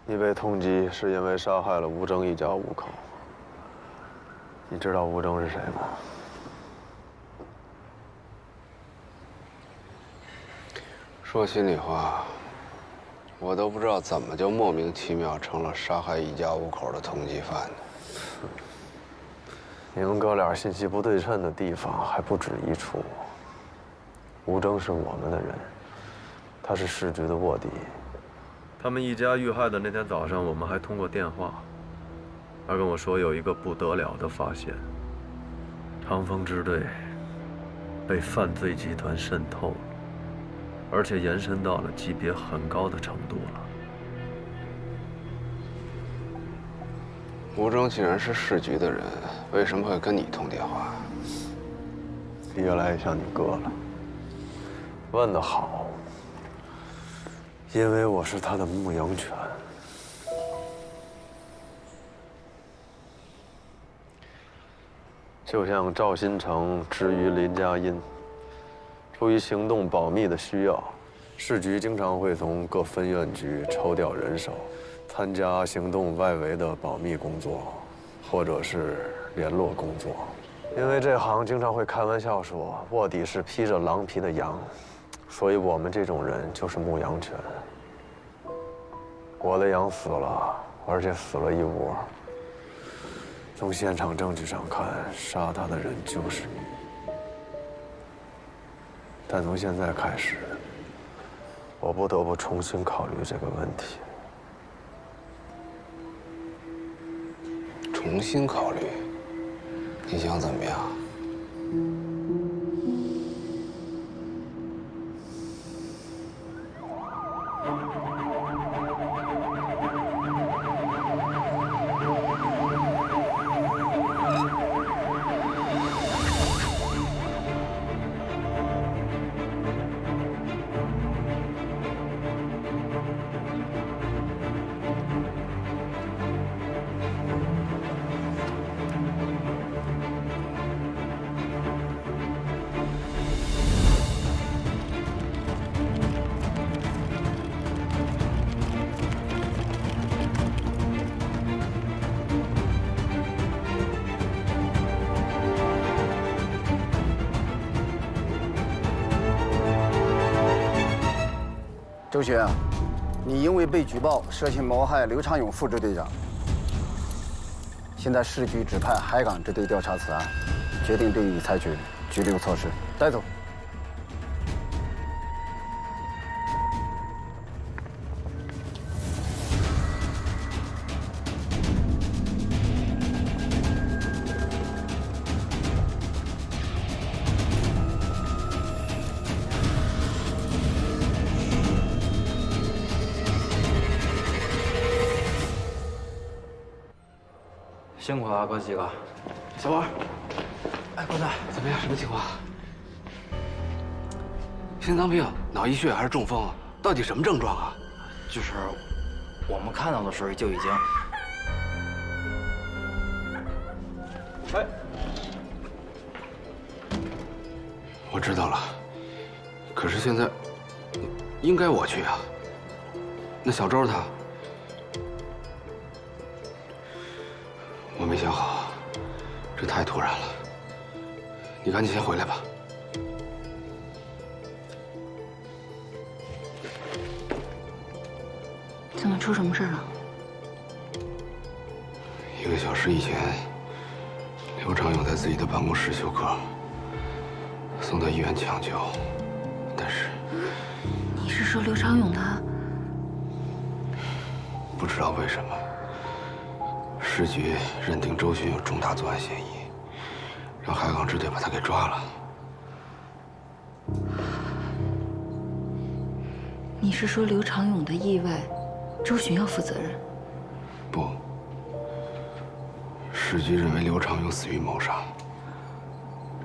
你被通缉是因为杀害了吴征一家5口。你知道吴征是谁吗？说心里话，我都不知道怎么就莫名其妙成了杀害一家5口的通缉犯呢。你们哥俩信息不对称的地方还不止一处。吴征是我们的人，他是市局的卧底。他们一家遇害的那天早上，我们还通过电话。他跟我说有一个不得了的发现：长风支队被犯罪集团渗透了，而且延伸到了级别很高的程度了。吴征既然是市局的人，为什么会跟你通电话？越来越像你哥了。问得好，因为我是他的牧羊犬。就像赵新成之于林佳音，出于行动保密的需要，市局经常会从各分院局抽调人手，参加行动外围的保密工作，或者是联络工作。因为这行经常会开玩笑说，卧底是披着狼皮的羊，所以我们这种人就是牧羊犬。我的羊死了，而且死了一窝。从现场证据上看，杀他的人就是你。但从现在开始，我不得不重新考虑这个问题。重新考虑，你想怎么样？周旋，你因为被举报涉嫌谋害刘长勇副支队长，现在市局指派海港支队调查此案，决定对你采取拘留措施，带走。辛苦了，哥几个。小王，哎，国仔，怎么样？什么情况？心脏病、脑溢血还是中风？到底什么症状啊？就是我们看到的时候就已经……哎，我知道了。可是现在，应该我去啊。那小周他……我没想好，这太突然了。你赶紧先回来吧。怎么出什么事了1个小时以前，刘长勇在自己的办公室休克，送到医院抢救，但是……你是说刘长勇他？不知道为什么。市局认定周迅有重大作案嫌疑，让海港支队把他给抓了。你是说刘长勇的意外，周迅要负责任？不，市局认为刘长勇死于谋杀，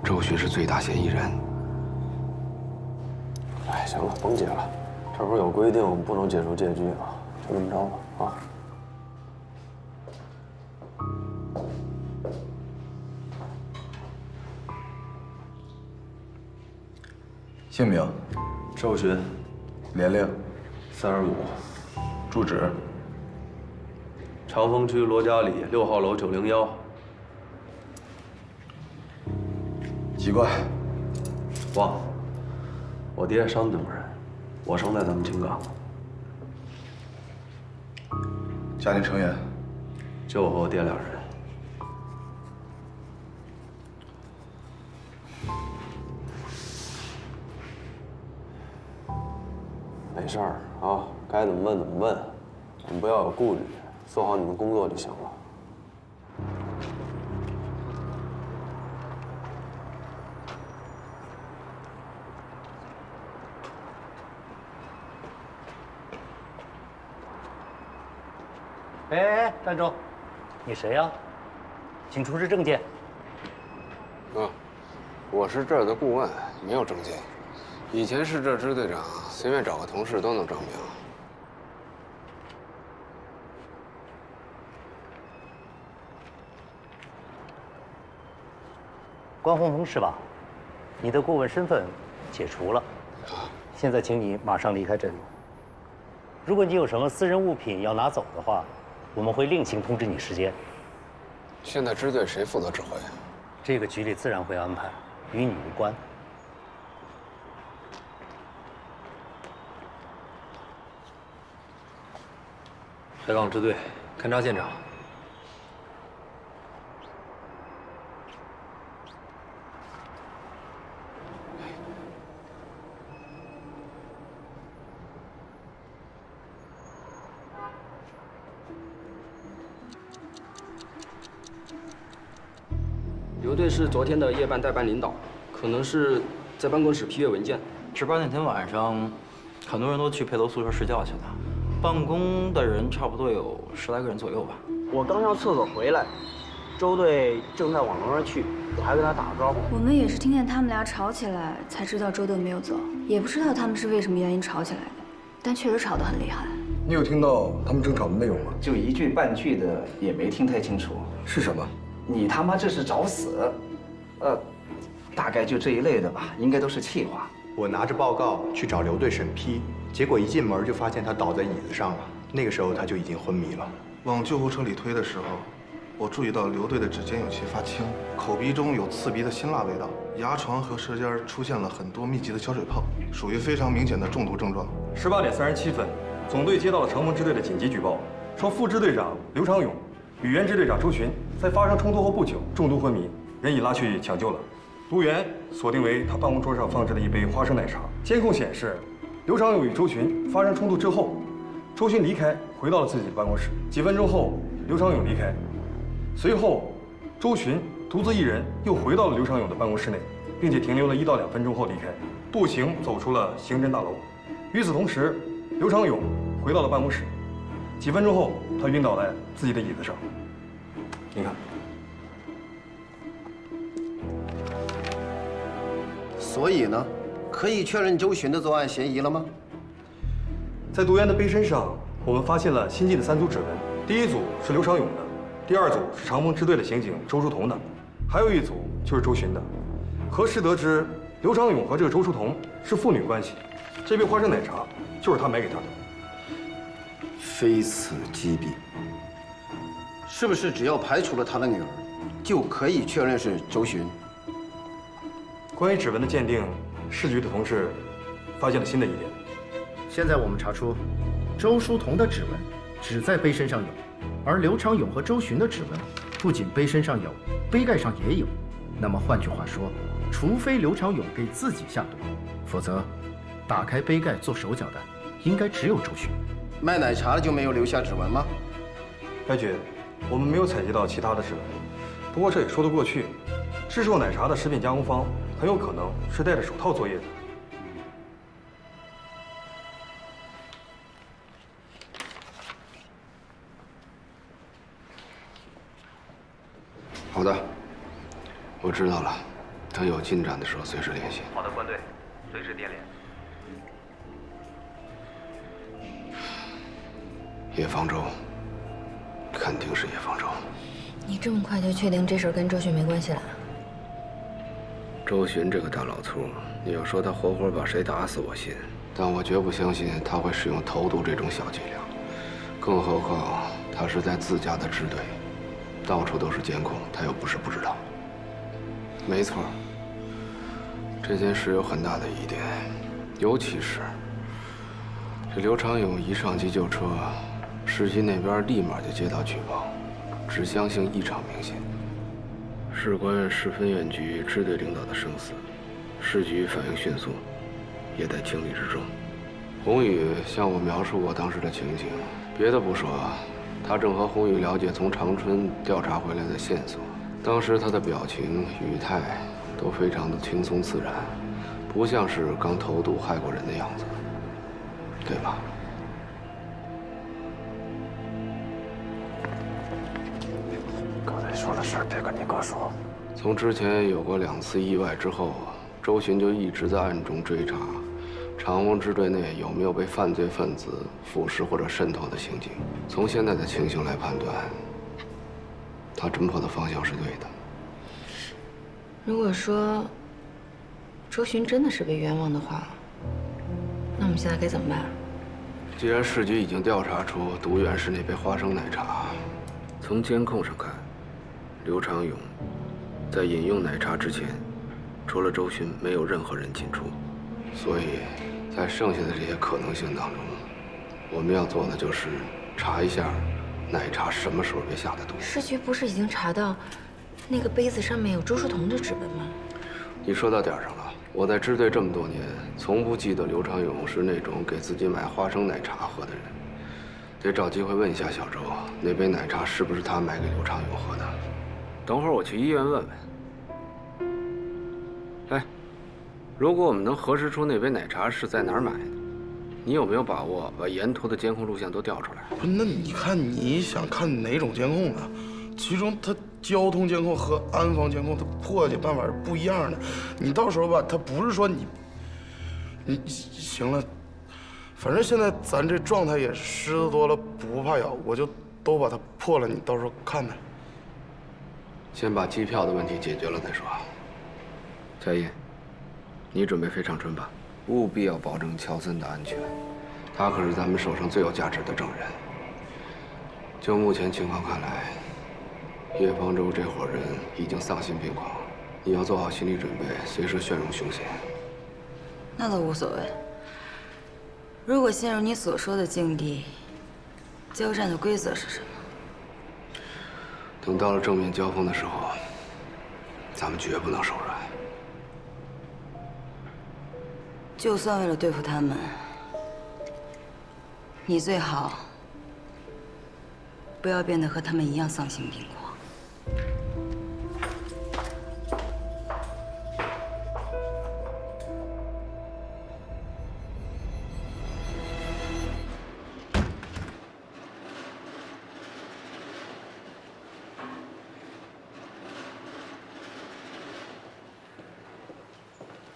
周迅是最大嫌疑人。哎，行了，甭解了，这不是有规定不能解除借据吗？就这么着吧，啊。姓名：周迅，年龄： 35，住址：长风区罗家里6号楼901。奇怪，忘了，我爹山东人，我生在咱们青冈。家庭成员就我和我爹2人。没事儿啊，该怎么问怎么问，你们不要有顾虑，做好你们工作就行了。哎，站住！你谁呀？请出示证件。我是这儿的顾问，没有证件。以前是这支队长，随便找个同事都能证明。关洪峰是吧？你的顾问身份解除了，现在请你马上离开这里。如果你有什么私人物品要拿走的话，我们会另行通知你时间。现在支队谁负责指挥？这个局里自然会安排，与你无关。海港支队勘察现场。刘队是昨天的夜班代班领导，可能是在办公室批阅文件。值班那天晚上，很多人都去配楼宿舍睡觉去了，办公的人差不多有10来个人左右吧。我刚上厕所回来，周队正在往楼上去，我还跟他打个招呼。我们也是听见他们俩吵起来，才知道周队没有走，也不知道他们是为什么原因吵起来的，但确实吵得很厉害。你有听到他们争吵的内容吗？就一句半句的，也没听太清楚。是什么？你他妈这是找死！大概就这一类的吧，应该都是气话。我拿着报告去找刘队审批，结果一进门就发现他倒在椅子上了。那个时候他就已经昏迷了。往救护车里推的时候，我注意到刘队的指尖有些发青，口鼻中有刺鼻的辛辣味道，牙床和舌尖出现了很多密集的小水泡，属于非常明显的中毒症状。18点37分，总队接到了长风支队的紧急举报，说副支队长刘长勇与原支队长周群在发生冲突后不久中毒昏迷，人已拉去抢救了。毒源锁定为他办公桌上放置的一杯花生奶茶。监控显示，刘长勇与周群发生冲突之后，周群离开，回到了自己的办公室。几分钟后，刘长勇离开，随后周群独自一人又回到了刘长勇的办公室内，并且停留了1到2分钟后离开，步行走出了刑侦大楼。与此同时，刘长勇回到了办公室，几分钟后，他晕倒在自己的椅子上。你看。所以呢，可以确认周群的作案嫌疑了吗？在毒源的杯身上，我们发现了新进的3组指纹，第一组是刘长勇的，第2组是长风支队的刑警周书彤的，还有1组就是周群的。核实得知，刘长勇和这个周书彤是父女关系，这杯花生奶茶就是他买给他的。非此即彼，是不是只要排除了他的女儿，就可以确认是周群？关于指纹的鉴定，市局的同事发现了新的疑点。现在我们查出，周书彤的指纹只在杯身上有，而刘长勇和周群的指纹不仅杯身上有，杯盖上也有。那么换句话说，除非刘长勇给自己下毒，否则打开杯盖做手脚的应该只有周群。卖奶茶的就没有留下指纹吗？该局，我们没有采集到其他的指纹，不过这也说得过去。制售奶茶的食品加工方很有可能是戴着手套作业的。好的，我知道了。等有进展的时候随时联系。好的，关队，随时电联。叶方舟，肯定是叶方舟。你这么快就确定这事儿跟周迅没关系了？周巡这个大老粗，你要说他活活把谁打死，我信，但我绝不相信他会使用投毒这种小伎俩。更何况他是在自家的支队，到处都是监控，他又不是不知道。没错，这件事有很大的疑点，尤其是这刘长勇一上急救车，市局那边立马就接到举报，指向性异常明显。事关市分院局支队领导的生死，市局反应迅速，也在情理之中。宏宇向我描述过当时的情形，别的不说，他正和宏宇了解从长春调查回来的线索。当时他的表情、语态都非常的轻松自然，不像是刚投毒害过人的样子，对吧？刚才说的事儿别跟你哥说。从之前有过2次意外之后，周巡就一直在暗中追查长翁支队内有没有被犯罪分子腐蚀或者渗透的情景。从现在的情形来判断，他侦破的方向是对的。如果说周巡真的是被冤枉的话，那我们现在该怎么办？既然市局已经调查出毒源是那杯花生奶茶，从监控上看，刘长勇在饮用奶茶之前，除了周巡，没有任何人进出。所以，在剩下的这些可能性当中，我们要做的就是查一下奶茶什么时候被下的毒。市局不是已经查到那个杯子上面有周树彤的指纹吗？你说到点儿上了。我在支队这么多年，从不记得刘长勇是那种给自己买花生奶茶喝的人。得找机会问一下小周，那杯奶茶是不是他买给刘长勇喝的？等会儿我去医院问问。哎，如果我们能核实出那杯奶茶是在哪儿买的，你有没有把握把沿途的监控录像都调出来？不是，那你看你想看哪种监控啊？其中它交通监控和安防监控它破解办法是不一样的。你到时候吧，它不是说你行了，反正现在咱这状态也虱子多了不怕咬，我就都把它破了，你到时候看呗。先把机票的问题解决了再说。佳音，你准备飞长春吧，务必要保证乔森的安全，他可是咱们手上最有价值的证人。就目前情况看来，叶方舟这伙人已经丧心病狂，你要做好心理准备，随时陷入凶险。那倒无所谓。如果陷入你所说的境地，交战的规则是什么？等到了正面交锋的时候，咱们绝不能手软。就算为了对付他们，你最好不要变得和他们一样丧心病狂。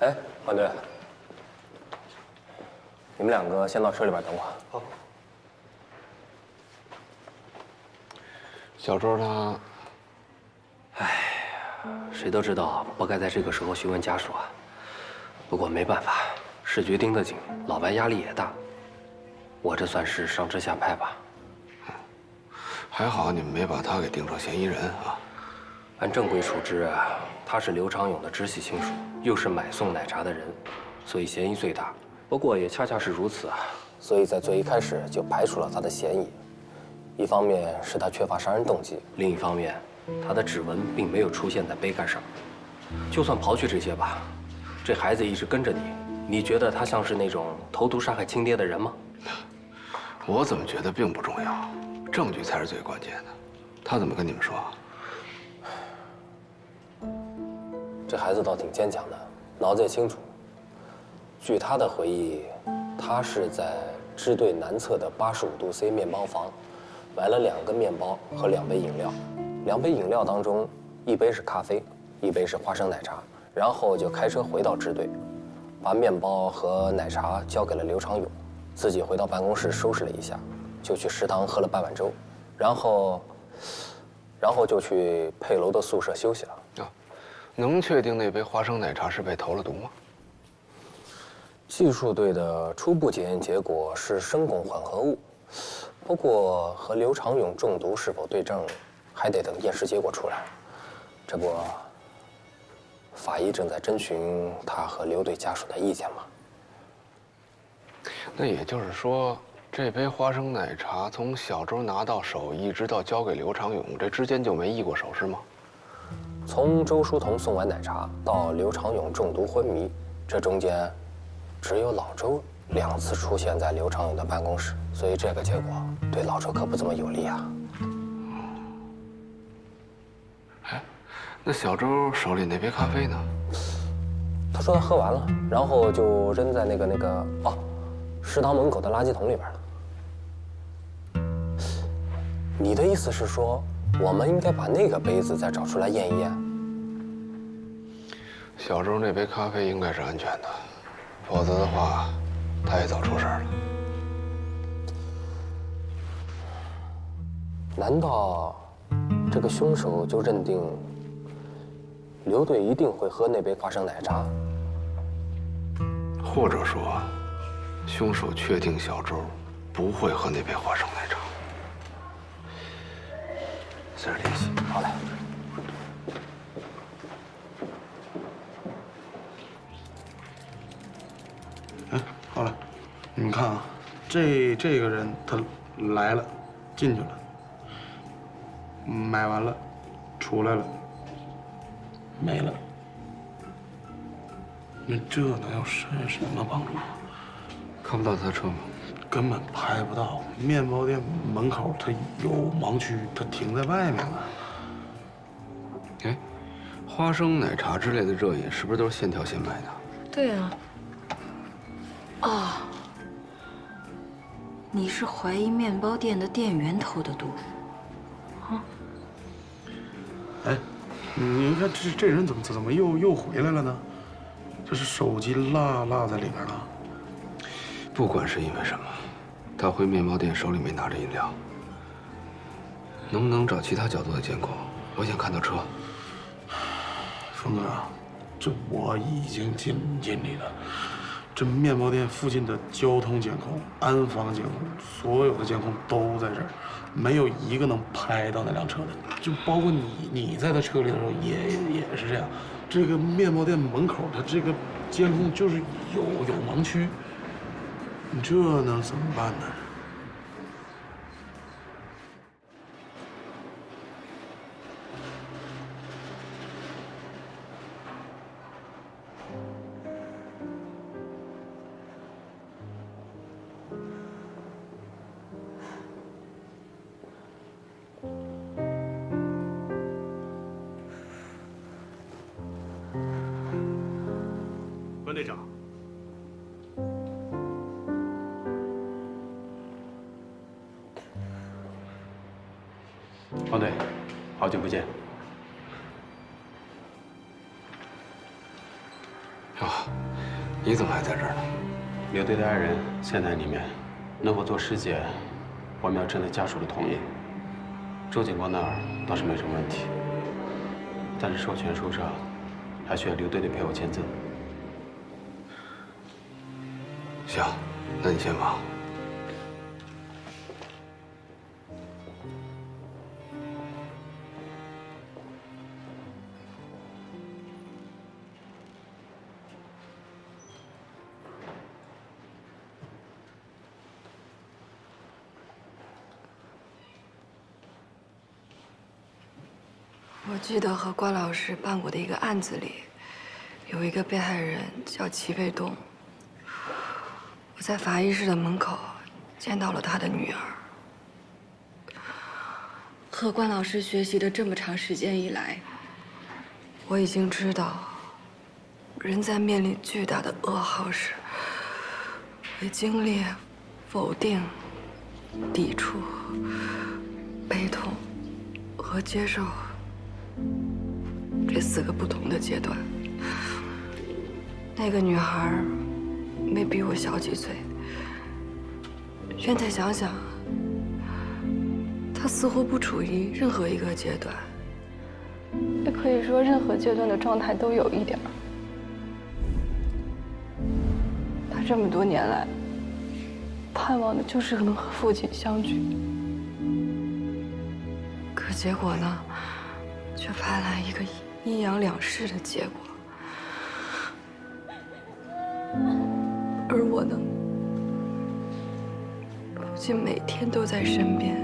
哎，黄队，你们2个先到车里边等我。好。小周他，谁都知道不该在这个时候询问家属啊。不过没办法，市局盯得紧，老白压力也大。我这算是上车下派吧。还好你们没把他给定成嫌疑人啊。按正规处置啊，他是刘长勇的直系亲属，又是买送奶茶的人，所以嫌疑最大。不过也恰恰是如此啊，所以在最一开始就排除了他的嫌疑。一方面是他缺乏杀人动机，另一方面，他的指纹并没有出现在杯盖上。就算刨去这些吧，这孩子一直跟着你，你觉得他像是那种投毒杀害亲爹的人吗？我怎么觉得并不重要，证据才是最关键的。他怎么跟你们说？这孩子倒挺坚强的，脑子也清楚。据他的回忆，他是在支队南侧的85度C 面包房买了2个面包和2杯饮料，2杯饮料当中1杯是咖啡，1杯是花生奶茶，然后就开车回到支队，把面包和奶茶交给了刘长勇，自己回到办公室收拾了一下，就去食堂喝了半碗粥，然后就去佩楼的宿舍休息了。能确定那杯花生奶茶是被投了毒吗？技术队的初步检验结果是生汞混合物，不过和刘长勇中毒是否对症，还得等验尸结果出来。这不，法医正在征询他和刘队家属的意见吗？那也就是说，这杯花生奶茶从小周拿到手一直到交给刘长勇，这之间就没易过手是吗？从周书彤送完奶茶到刘长勇中毒昏迷，这中间只有老周2次出现在刘长勇的办公室，所以这个结果对老周可不怎么有利啊。哎，那小周手里那杯咖啡呢？他说他喝完了，然后就扔在那个食堂门口的垃圾桶里边了。你的意思是说，我们应该把那个杯子再找出来验一验？小周那杯咖啡应该是安全的，否则的话，他也早出事了。难道这个凶手就认定刘队一定会喝那杯花生奶茶？或者说，凶手确定小周不会喝那杯花生奶茶。私人联系。好嘞。哎，好了，你们看啊，这个人他来了，进去了，买完了，出来了，没了。那这能有什么帮助？看不到他车吗？根本拍不到。面包店门口它有盲区，它停在外面了。哎，花生奶茶之类的热饮是不是都是现调现卖的？对啊。哦，你是怀疑面包店的店员偷的毒？啊？哎，你看这人怎么又回来了呢？这是手机落在里边了。不管是因为什么，他回面包店手里没拿着饮料。能不能找其他角度的监控？我想看到车。峰哥，这我已经尽力了。这面包店附近的交通监控、安防监控，所有的监控都在这儿，没有一个能拍到那辆车的。就包括你在他车里的时候也是这样。这个面包店门口，它这个监控就是有盲区。你这能怎么办呢？关队长。黄队，好久不见。啊，你怎么还在这儿呢？刘队的爱人现在里面，能否做尸检，我们要征得家属的同意。周警官那儿倒是没什么问题，但是授权书上还需要刘队的配偶签字。行，那你先忙。我记得和关老师办过的一个案子里，有一个被害人叫齐卫东。我在法医室的门口见到了他的女儿。和关老师学习的这么长时间以来，我已经知道，人在面临巨大的噩耗时，会经历否定、抵触、悲痛和接受这4个不同的阶段。那个女孩没比我小几岁，现在想想，她似乎不处于任何一个阶段，也可以说任何阶段的状态都有一点儿。她这么多年来，她盼望的就是能和父亲相聚。可结果呢，却派来一个阴阳两世的结果。而我呢，父亲每天都在身边，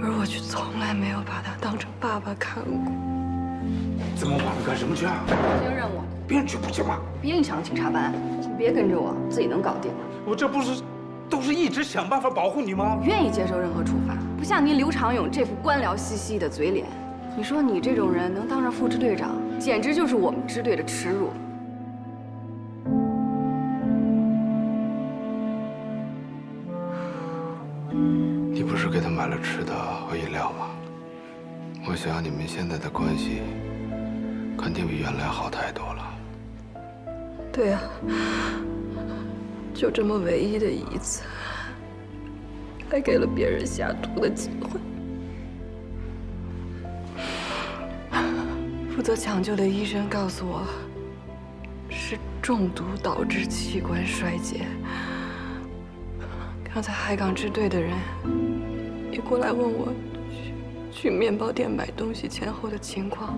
而我却从来没有把他当成爸爸看过。这么晚了干什么去啊？执行任务。别人去不行吗？别影响警察办案，请别跟着我，自己能搞定。我这不是都是一直想办法保护你吗？愿意接受任何处罚，不像您刘长勇这副官僚兮兮的嘴脸。你说你这种人能当上副支队长，简直就是我们支队的耻辱。你不是给他买了吃的和饮料吗？我想你们现在的关系肯定比原来好太多了。对啊，就这么唯一的一次，还给了别人下毒的机会。负责抢救的医生告诉我，是中毒导致器官衰竭。刚才海港支队的人也过来问我去面包店买东西前后的情况，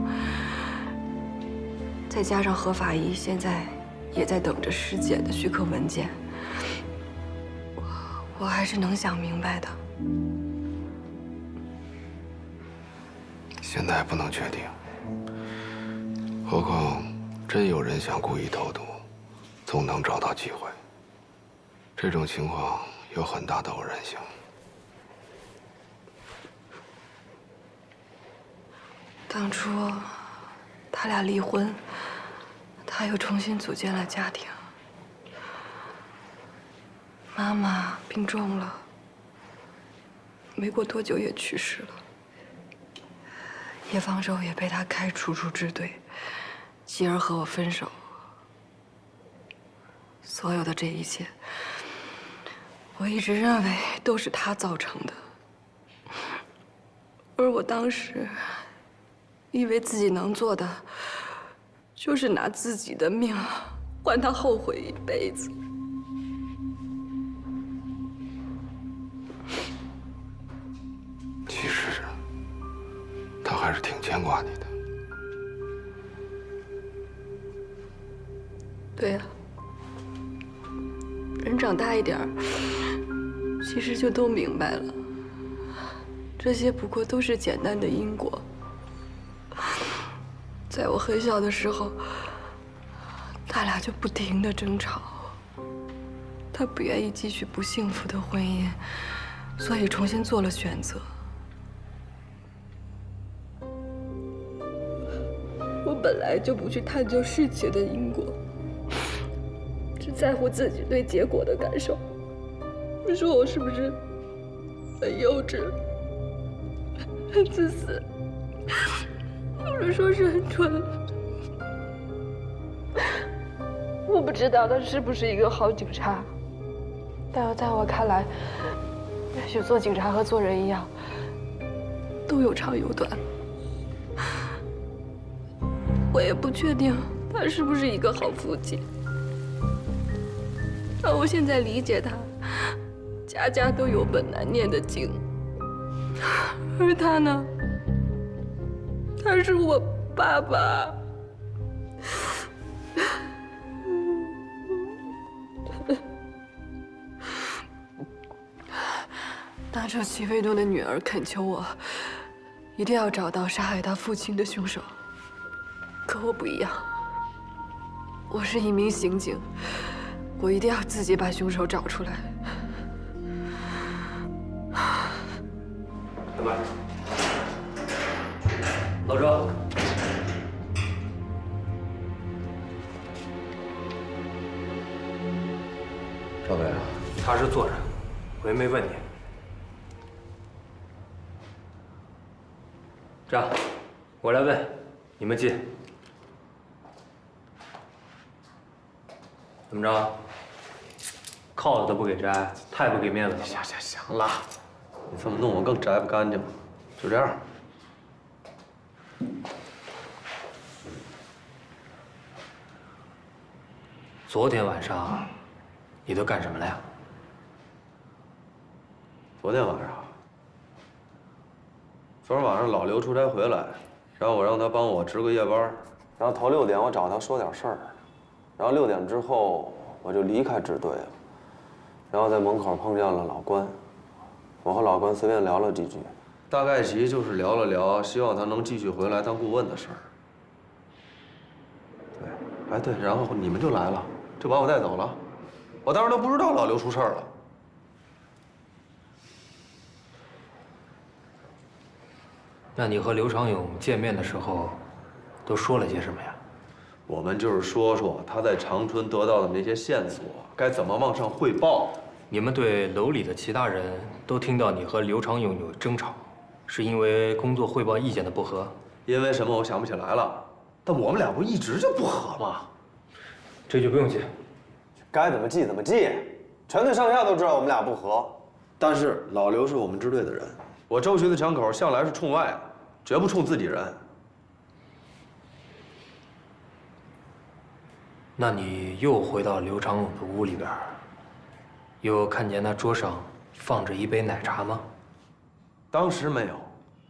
再加上何法医现在也在等着尸检的许可文件，我还是能想明白的。现在还不能确定，何况真有人想故意投毒，总能找到机会。这种情况有很大的偶然性。当初他俩离婚，他又重新组建了家庭。妈妈病重了，没过多久也去世了。叶方舟也被他开除出支队，继而和我分手。所有的这一切，我一直认为都是他造成的，而我当时以为自己能做的，就是拿自己的命换他后悔一辈子。其实，他还是挺牵挂你的。对呀，人长大一点儿，其实就都明白了，这些不过都是简单的因果。在我很小的时候，他俩就不停地争吵。他不愿意继续不幸福的婚姻，所以重新做了选择。我本来就不去探究事情的因果，只在乎自己对结果的感受。你说我是不是很幼稚、很自私？或者说是很蠢？我不知道他是不是一个好警察，但在我看来，也许做警察和做人一样，都有长有短。我也不确定他是不是一个好父亲，但我现在理解他，家家都有本难念的经，而他呢？他是我爸爸。当初齐卫东的女儿恳求我，一定要找到杀害他父亲的凶手。可我不一样，我是一名刑警，我一定要自己把凶手找出来。干嘛？老周，赵队，他是坐着，我也没问你。这样，我来问，你们进。怎么着？铐子都不给摘，太不给面子了。行了，你这么弄我更摘不干净了。就这样。昨天晚上，你都干什么了呀？昨天晚上，昨儿晚上老刘出差回来，然后我让他帮我值个夜班，然后头6点我找他说点事儿，然后6点之后我就离开支队了，然后在门口碰见了老关，我和老关随便聊了几句，大概其就是聊了聊，希望他能继续回来当顾问的事儿。对，哎对，然后你们就来了，就把我带走了，我当时都不知道老刘出事儿了。 那你和刘长勇见面的时候，都说了些什么呀？我们就是说说他在长春得到的那些线索，该怎么往上汇报。你们队楼里的其他人都听到你和刘长勇有争吵，是因为工作汇报意见的不合？因为什么我想不起来了，但我们俩不一直就不和吗？这就不用记，该怎么记怎么记，全队上下都知道我们俩不和。但是老刘是我们支队的人。 我周巡的枪口向来是冲外的，绝不冲自己人。那你又回到刘长勇的屋里边，又看见他桌上放着一杯奶茶吗？当时没有，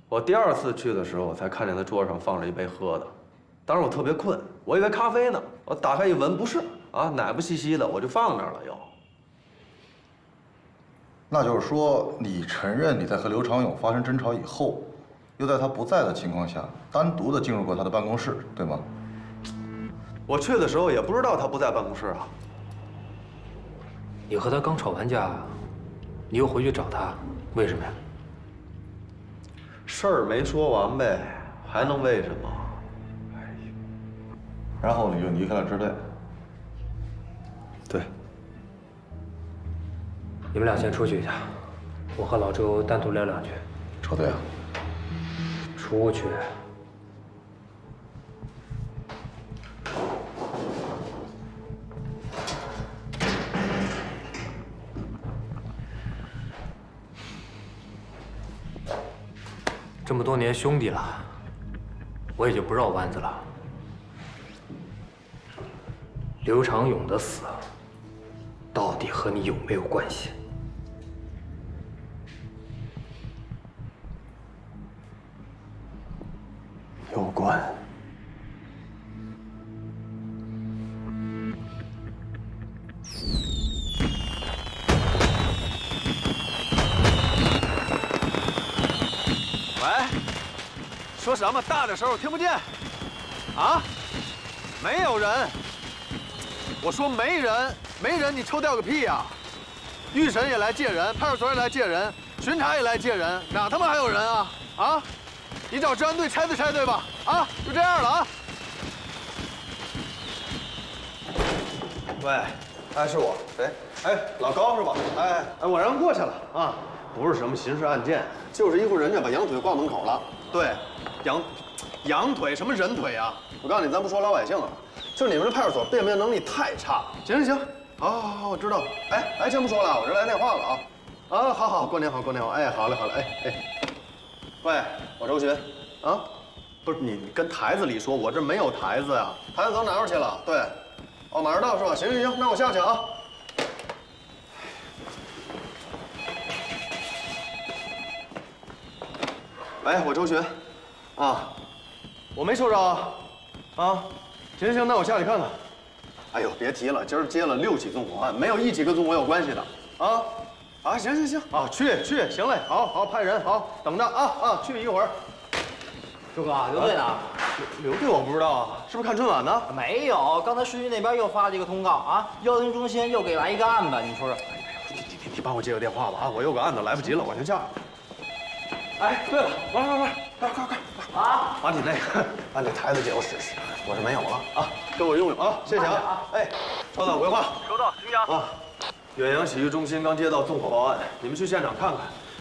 我第2次去的时候，我才看见他桌上放着一杯喝的。当时我特别困，我以为咖啡呢，我打开一闻，不是啊，奶不兮兮的，我就放那儿了又。 那就是说，你承认你在和刘长勇发生争吵以后，又在他不在的情况下，单独的进入过他的办公室，对吗？我去的时候也不知道他不在办公室啊。你和他刚吵完架，你又回去找他，为什么呀？事儿没说完呗，还能为什么？然后你就离开了支队。对。 你们俩先出去一下，我和老周单独聊2句。车队啊，出去。这么多年兄弟了，我也就不绕弯子了。刘长勇的死，到底和你有没有关系？ 有关。喂，说什么？大点声，我听不见。啊？没有人。我说没人，没人，你抽调个屁呀！预审也来借人，派出所也来借人，巡查也来借人，哪他妈还有人啊？啊？ 你找治安队拆对吧？啊，就这样了啊！喂，哎，是我，谁？哎，老高是吧？哎，我让人过去了啊，不是什么刑事案件，就是一户人家把羊腿挂门口了。对，羊腿什么人腿啊？我告诉你，咱不说老百姓了，就是你们这派出所辨别能力太差。行，好，我知道了。哎，先不说了，我这来电话了啊。啊，好，过年好。哎，好嘞，哎。 喂，我周巡，啊，不是你跟台子里说，我这没有台子呀，台子都拿出去了。对，哦，马上到是吧？行，那我下去啊。喂，我周巡，啊，我没受着啊，行，那我下去看看。哎呦，别提了，今儿接了6起纵火案，没有1起跟纵火有关系的啊。 啊，行啊，去，行嘞，好，派人，好，等着啊，去一会儿。周哥，刘队呢？刘队我不知道啊，是不是看春晚呢？没有，刚才市局那边又发了一个通告啊，幺零中心又给来一个案子，你说说。你帮我接个电话吧啊，我有个案子来不及了，我先下。哎，对了，快，啊，把你那台子借我使使，我这没有了啊，给我用啊，谢谢啊。哎，收到，回话。收到，听讲。啊。 远洋洗浴中心刚接到纵火报案，你们去现场看看，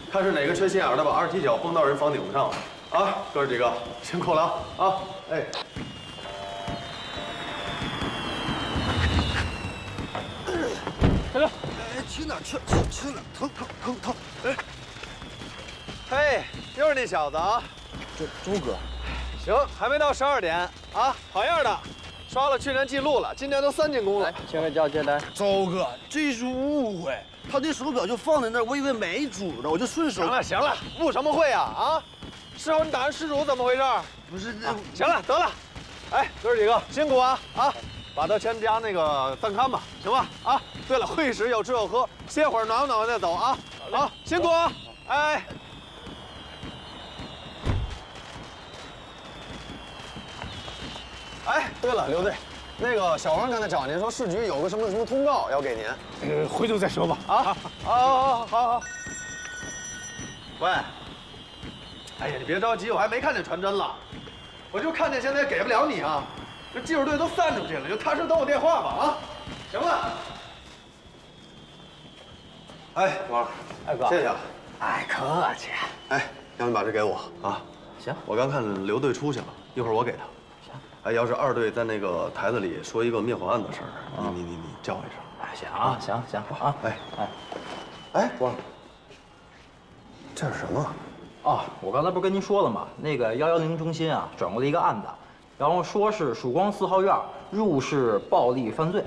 看是哪个缺心眼的把2踢脚崩到人房顶子上了。啊，哥几个辛苦了啊！哎，快点！哎，去哪儿？疼！哎，嘿，又是那小子啊！周哥，行，还没到12点啊，好样的！刷了去年记录了，今年都3进宫了。签个交接单。周哥，这是误会，他这手表就放在那儿，我以为没主呢，我就顺手。行了，误什么会啊？啊，事后你打人失主怎么回事？不是，行了，得了。哎，哥儿几个辛苦啊啊！把他全家那个暂看吧，行吧？啊，对了，会议室有吃有喝，歇会儿暖和暖和再走啊。好，辛苦啊！哎。哎，对了，刘队，那个小王刚才找您说市局有个什么通告要给您，回头再说吧。啊，好。喂，哎呀，你别着急，我还没看见传真了，我就看见现在给不了你啊，这技术队都散出去了，就踏实等我电话吧啊，行了。哎，王，哎哥，谢谢了。哎，客气。哎，要不你把这给我啊？行，我刚看刘队出去了，一会儿我给他。哎，要是2队在那个台子里说一个灭火案的事儿，你叫我一声。哎，行啊。哎，王，这是什么？啊，我刚才不是跟您说了吗？那个110中心啊，转过来一个案子，然后说是曙光4号院入室暴力犯罪。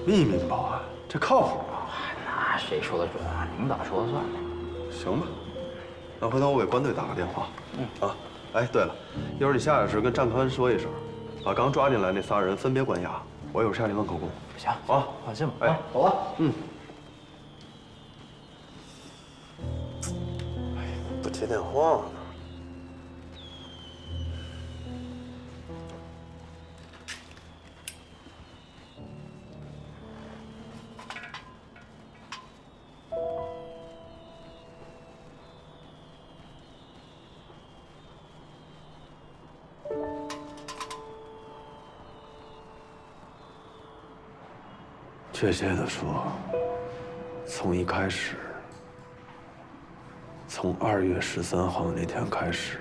秘密报案，这靠谱吗？那谁说的准啊？领导说了算。行吧，那回头我给关队打个电话。啊。哎，对了，一会儿你下来时跟战宽说一声，把刚抓进来那仨人分别关押。我一会儿下去问口供。行啊，放心吧。哎，走吧。哎，不接电话呢。确切的说，从一开始，从2月13号那天开始，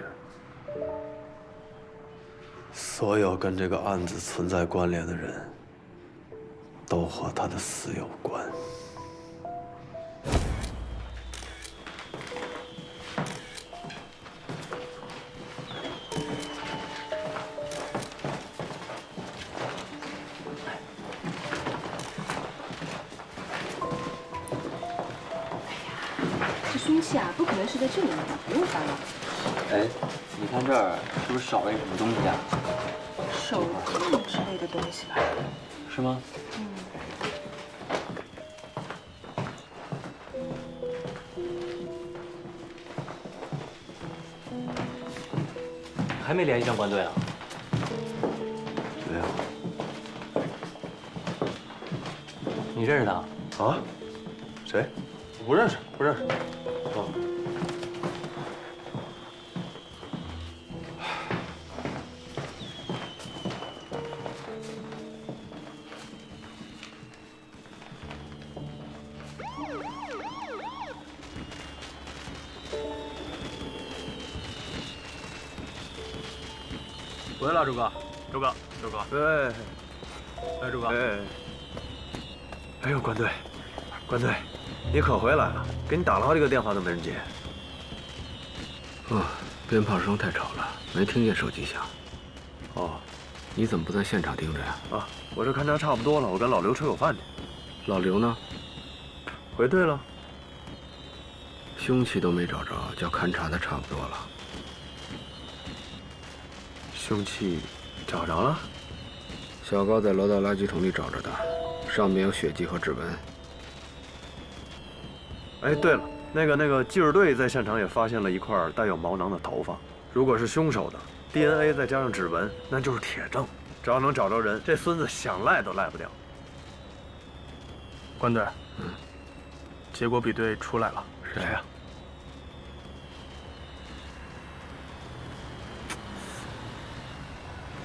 所有跟这个案子存在关联的人，都和他的死有关。凶器啊，不可能是在这里面的，不用翻了。哎，你看这儿是不是少了一什么东西啊？手机之类的东西吧？是吗？还没联系上关队啊？没有。你认识他？啊？谁？我不认识，不认识。哦。回来了，周哥。周哥。哎。哎，周哥。哎呦，关队，你可回来了！给你打了好几个电话都没人接。鞭炮声太吵了，没听见手机响。哦，你怎么不在现场盯着呀？啊，我这勘察差不多了，我跟老刘吃口饭去。老刘呢？回队了。凶器都没找着，叫勘察的差不多了。凶器找着了？小高在楼道垃圾桶里找着的，上面有血迹和指纹。哎，对了，那个技术队在现场也发现了一块带有毛囊的头发，如果是凶手的 DNA 再加上指纹，那就是铁证。只要能找着人，这孙子想赖都赖不掉。关队，结果比对出来了。谁呀？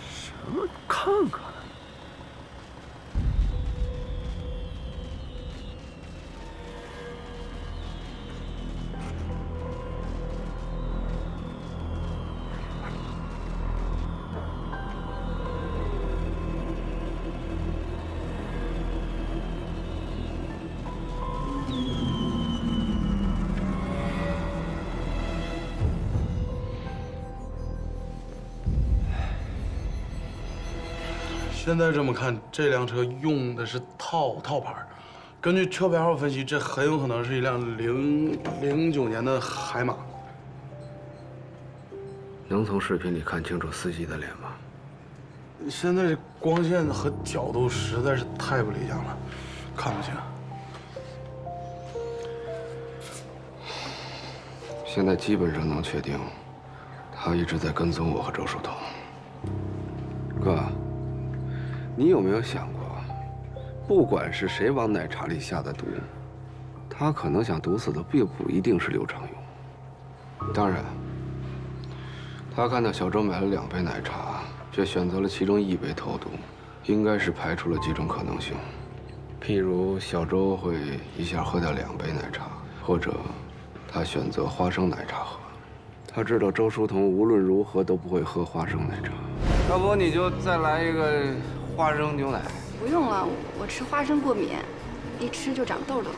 什么？看看。现在这么看，这辆车用的是套牌。根据车牌号分析，这很有可能是一辆09年的海马。能从视频里看清楚司机的脸吗？现在这光线和角度实在是太不理想了，看不清。现在基本上能确定，他一直在跟踪我和周树桐。哥，你有没有想过，不管是谁往奶茶里下的毒，他可能想毒死的并不一定是刘长勇。当然，他看到小周买了2杯奶茶，却选择了其中1杯投毒，应该是排除了几种可能性，譬如小周会一下喝掉2杯奶茶，或者他选择花生奶茶喝。他知道周书童无论如何都不会喝花生奶茶。要不你就再来一个花生牛奶。不用了，我吃花生过敏，一吃就长痘痘。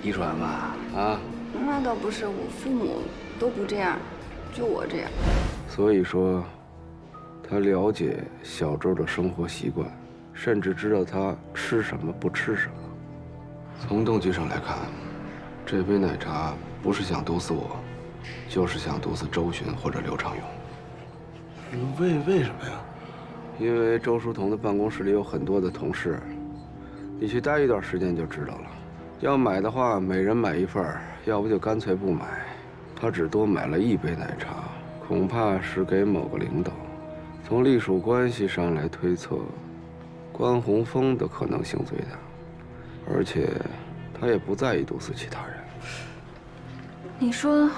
遗传吧？啊？那倒不是，我父母都不这样，就我这样。所以说，他了解小周的生活习惯，甚至知道他吃什么不吃什么。从动机上来看，这杯奶茶不是想毒死我，就是想毒死周巡或者刘长勇。为什么呀？因为周书童的办公室里有很多的同事，你去待一段时间就知道了。要买的话，每人买1份，要不就干脆不买。他只多买了1杯奶茶，恐怕是给某个领导。从隶属关系上来推测，关宏峰的可能性最大，而且他也不在意毒死其他人。你说，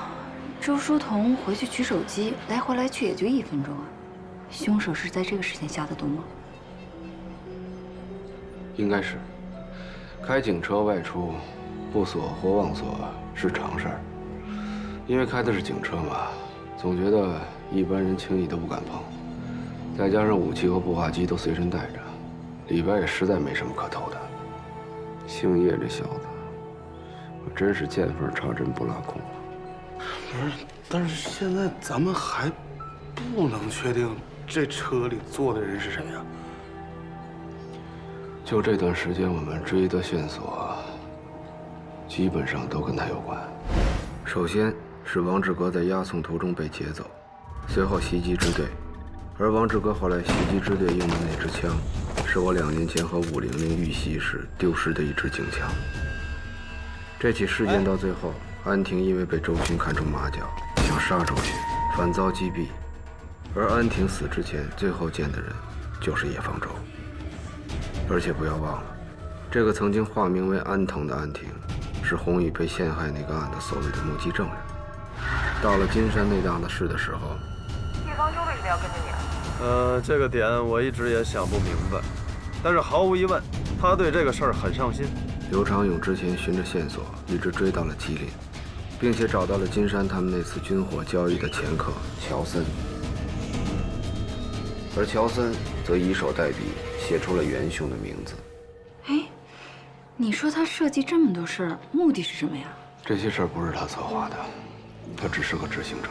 周书童回去取手机，来回来去也就1分钟啊，凶手是在这个时间下的毒吗？应该是。开警车外出，不锁或忘锁是常事儿，因为开的是警车嘛，总觉得一般人轻易都不敢碰。再加上武器和步话机都随身带着，里边也实在没什么可偷的。姓叶这小子，我真是见缝插针不拉空啊！不是，但是现在咱们还不能确定这车里坐的人是谁呀？就这段时间，我们追的线索基本上都跟他有关。首先是王志革在押送途中被劫走，随后袭击支队，而王志革后来袭击支队用的那支枪，是我2年前和500遇袭时丢失的一支警枪。这起事件到最后，安婷因为被周巡看出马脚，想杀周巡，反遭击毙。而安婷死之前，最后见的人就是叶方舟。而且不要忘了，这个曾经化名为安藤的安婷，是洪宇被陷害那个案的所谓的目击证人。到了金山那档子事的时候，叶方舟为什么要跟着你啊？这个点我一直也想不明白，但是毫无疑问，他对这个事儿很上心。刘长勇之前循着线索一直追到了吉林，并且找到了金山他们那次军火交易的前客乔森，而乔森则以手代笔写出了元凶的名字。哎，你说他设计这么多事儿，目的是什么呀？这些事儿不是他策划的，他只是个执行者。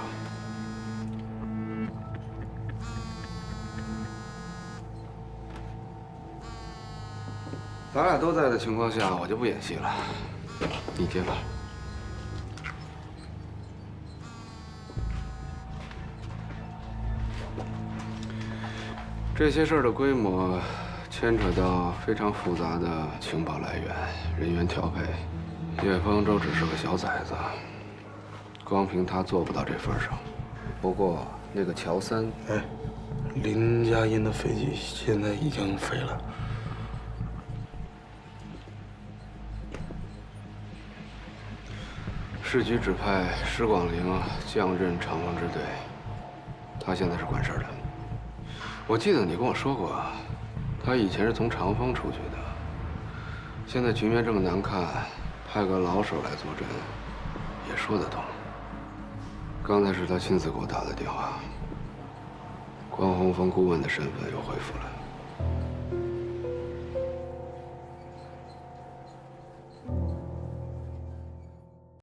咱俩都在的情况下，我就不演戏了，你接吧。这些事儿的规模牵扯到非常复杂的情报来源、人员调配。叶方舟只是个小崽子，光凭他做不到这份上。不过那个乔森，哎，林佳音的飞机现在已经飞了。市局指派施广陵降任长风支队，他现在是管事的。我记得你跟我说过，他以前是从长风出去的。现在局面这么难看，派个老手来坐镇，也说得通。刚才是他亲自给我打的电话，关宏峰顾问的身份又恢复了。